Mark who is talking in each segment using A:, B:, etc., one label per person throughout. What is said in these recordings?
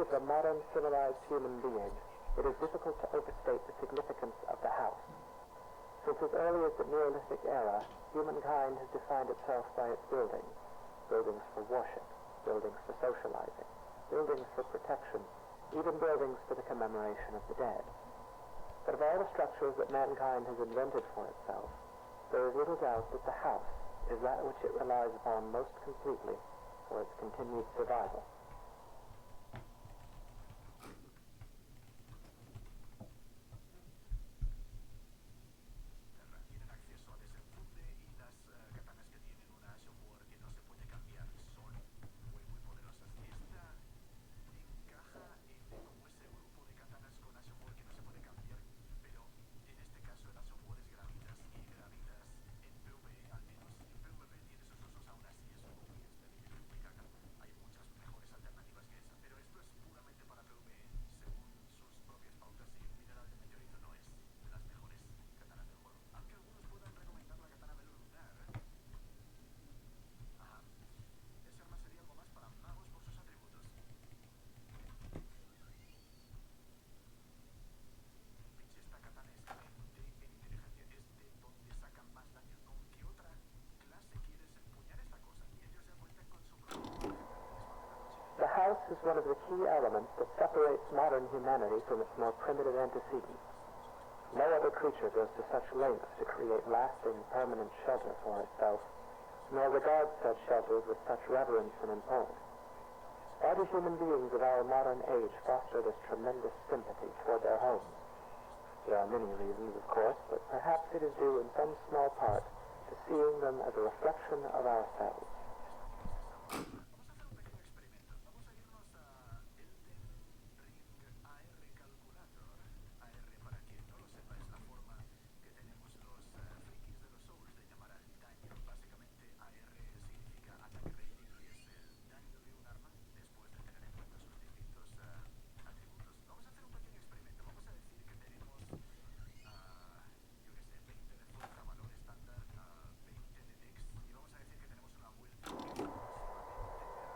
A: of the modern civilized human being, it is difficult to overstate the significance of the house. Since as early as the Neolithic era, humankind has defined itself by its buildings. Buildings for worship, buildings for socializing, buildings for protection, even buildings for the commemoration of the dead. But of all the structures that mankind has invented for itself, there is little doubt that the house is that which it relies upon most completely for its continued survival. The house is one of the key elements that separates modern humanity from its more primitive antecedents. No other creature goes to such lengths to create lasting, permanent shelter for itself, nor regards such shelters with such reverence and importance. Why do human beings of our modern age foster this tremendous sympathy toward their homes? There are many reasons, of course, but perhaps it is due in some small part to seeing them as a reflection of ourselves.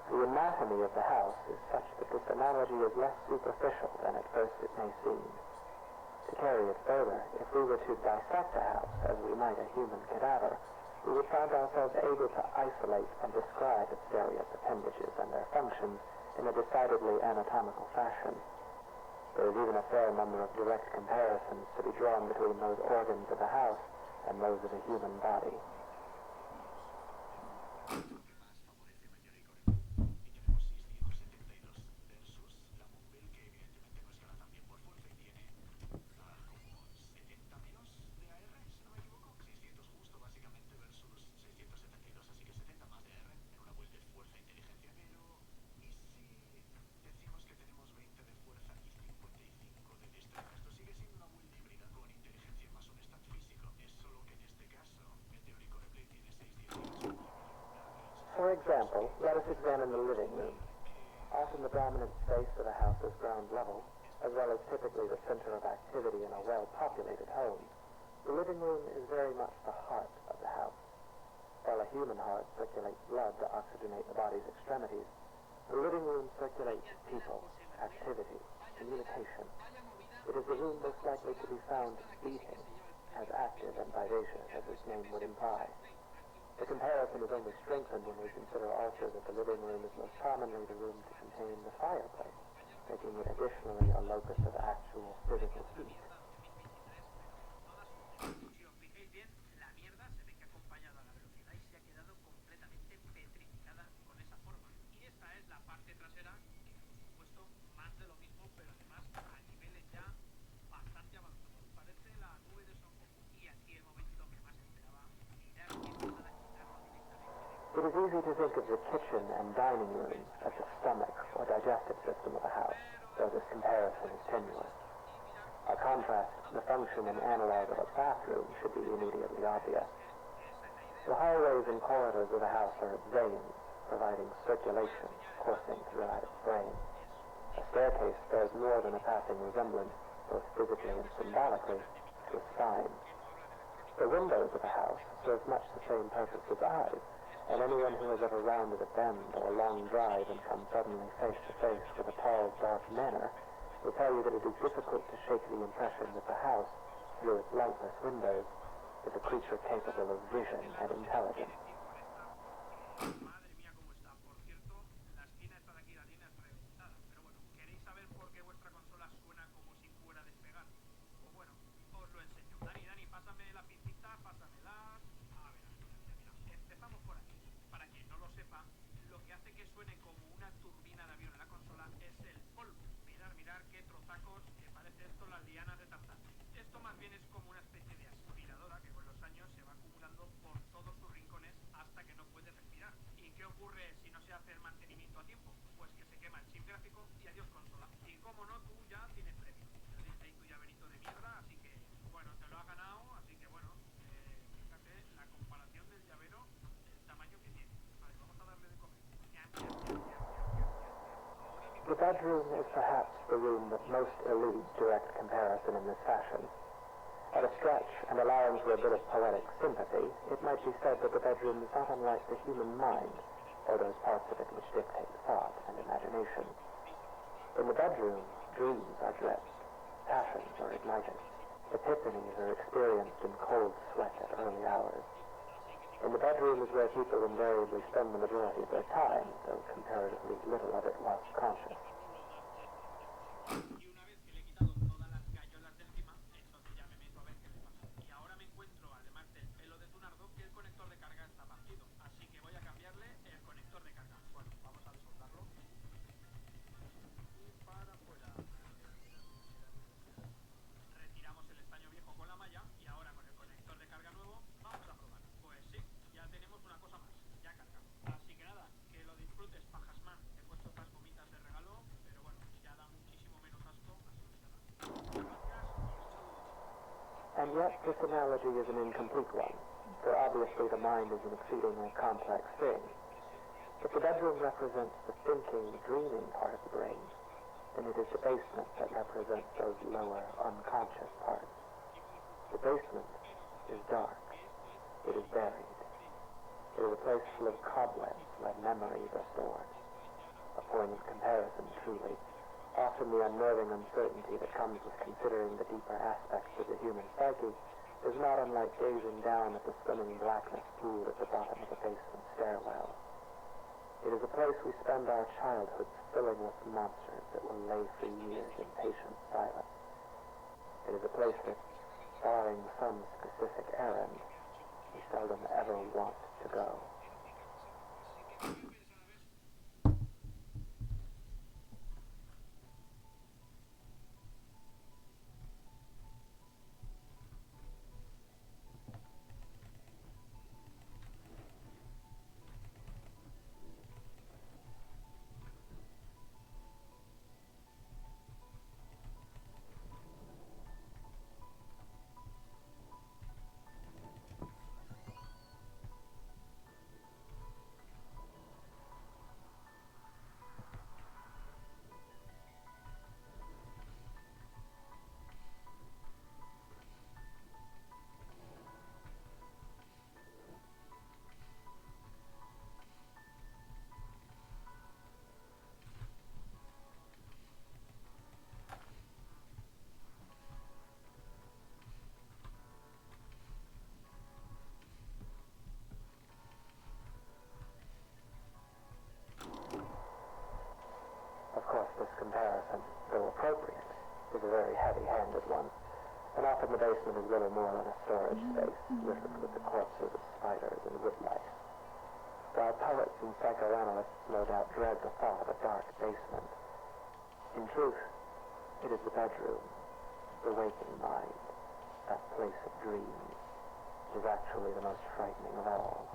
A: The anatomy of the house is such that this analogy is less superficial than at first it may seem. To carry it further, if we were to dissect a house as we might a human cadaver, we would find ourselves able to isolate and describe its various appendages and their functions in a decidedly anatomical fashion. There is even a fair number of direct comparisons to be drawn between those organs of a house and those of a human body. For example, let us examine the living room. Often the dominant space of a house is ground level, as well as typically the center of activity in a well-populated home. The living room is very much the heart of the house. While a human heart circulates blood to oxygenate the body's extremities, the living room circulates people, activity, communication. It is the room most likely to be found beating, as active and vivacious as its name would imply. The comparison is only strengthened when we consider also that the living room is most commonly the room to contain the fireplace, making it additionally a locus of actual physical heat. It is easy to think of the kitchen and dining room as the stomach or digestive system of a house, though this comparison is tenuous. By contrast, the function and analog of a bathroom should be immediately obvious. The hallways and corridors of a house are its veins, providing circulation coursing throughout its frame. A staircase bears more than a passing resemblance, both physically and symbolically, to a spine. The windows of a house serve much the same purpose as eyes, and anyone who has ever rounded a bend or a long drive and come suddenly face to face with a tall, dark manor will tell you that it is difficult to shake the impression that the house, through its lightless windows, is a creature capable of vision and intelligence.
B: Madre mía, cómo está. Por cierto, la esquina esta de aquí la tiene reventada. Pero bueno, ¿queréis saber por qué vuestra consola suena como si fuera a despegar? Pues bueno, os lo enseño. Dani, pásame la pistita, pásamela. A ver, mira. Empezamos por aquí. Para quien no lo sepa, lo que hace que suene como una turbina de avión en la consola es el polvo. Mirar qué trozacos, que parece esto las lianas de Tarzán. Esto más bien es como una especie de aspiradora que con los años se va acumulando por todos sus rincones hasta que no puede respirar. ¿Y qué ocurre si no se hace el mantenimiento a tiempo? Pues que se quema el chip gráfico y adiós consola. Y como no, tú ya tienes premio. Ya tienes ahí tu llaverito de mierda, así que, bueno, te lo has ganado, así que bueno, fíjate la comparación del llavero, el tamaño que tiene. Vale, vamos a darle de comer.
A: The bedroom is perhaps the room that most eludes direct comparison in this fashion. At a stretch, and allowing for a bit of poetic sympathy, it might be said that the bedroom is not unlike the human mind, or those parts of it which dictate thought and imagination. In the bedroom, dreams are dreamt, passions are ignited, epiphanies are experienced in cold sweat at early hours. In the bedroom is where people invariably spend the majority of their time, though comparatively little of it whilst conscious.
B: Y una vez que le he quitado todas las gallolas de encima, entonces ya me meto a ver qué le pasa. Y ahora me encuentro, además del pelo de Tunardo, que el conector de carga está partido. Así que voy a cambiarle el conector de carga. Bueno, vamos a desoldarlo. Y para afuera. Retiramos el estaño viejo con la malla y ahora con el conector de carga nuevo vamos a probar. Pues sí, ya tenemos una cosa más, ya carga. Así que nada, que lo disfrutes, Pajasman. Te he puesto estas gomitas de regalo, pero bueno, ya da muchísimo menos asco, así que nada. Gracias y un saludo.
A: And yet this analogy is an incomplete one, for obviously the mind is an exceedingly complex thing. If the bedroom represents the thinking, dreaming part of the brain, then it is the basement that represents those lower, unconscious parts. The basement is dark. It is buried. It is a place full of cobwebs where memories are stored. A poignant comparison, truly. Often the unnerving uncertainty that comes with considering the deeper aspects of the human psyche is not unlike gazing down at the swimming blackness pooled at the bottom of a basement stairwell. It is a place we spend our childhoods filling with monsters that will lay for years in patient silence. It is a place that, barring some specific errand, we seldom ever want to go. Of course, this comparison, though appropriate, is a very heavy-handed one, and often the basement is little more than a storage space littered with the corpses of spiders and woodlice. While poets and psychoanalysts no doubt dread the thought of a dark basement, in truth, it is the bedroom, the waking mind, that place of dreams, is actually the most frightening of all.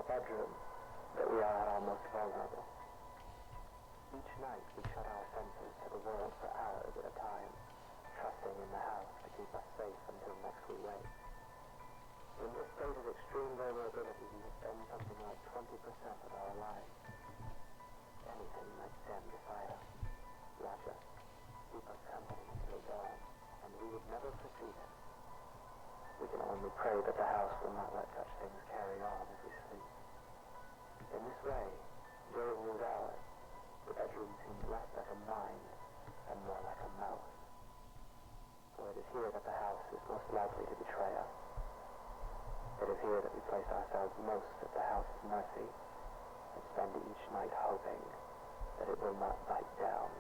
A: bedroom that we are at our most vulnerable. Each night we shut our senses to the world for hours at a time, trusting in the house to keep us safe until next we wake. In this state of extreme vulnerability, we spend something like 20% of our lives. Anything might stand beside us, watch us, keep us company until dawn, and we would never perceive it. We can only pray that the house will not let such things carry on as we sleep. In this way, during those hours, the bedroom seems less like a mind and more like a mouth. For it is here that the house is most likely to betray us. It is here that we place ourselves most at the house's mercy and spend each night hoping that it will not bite down.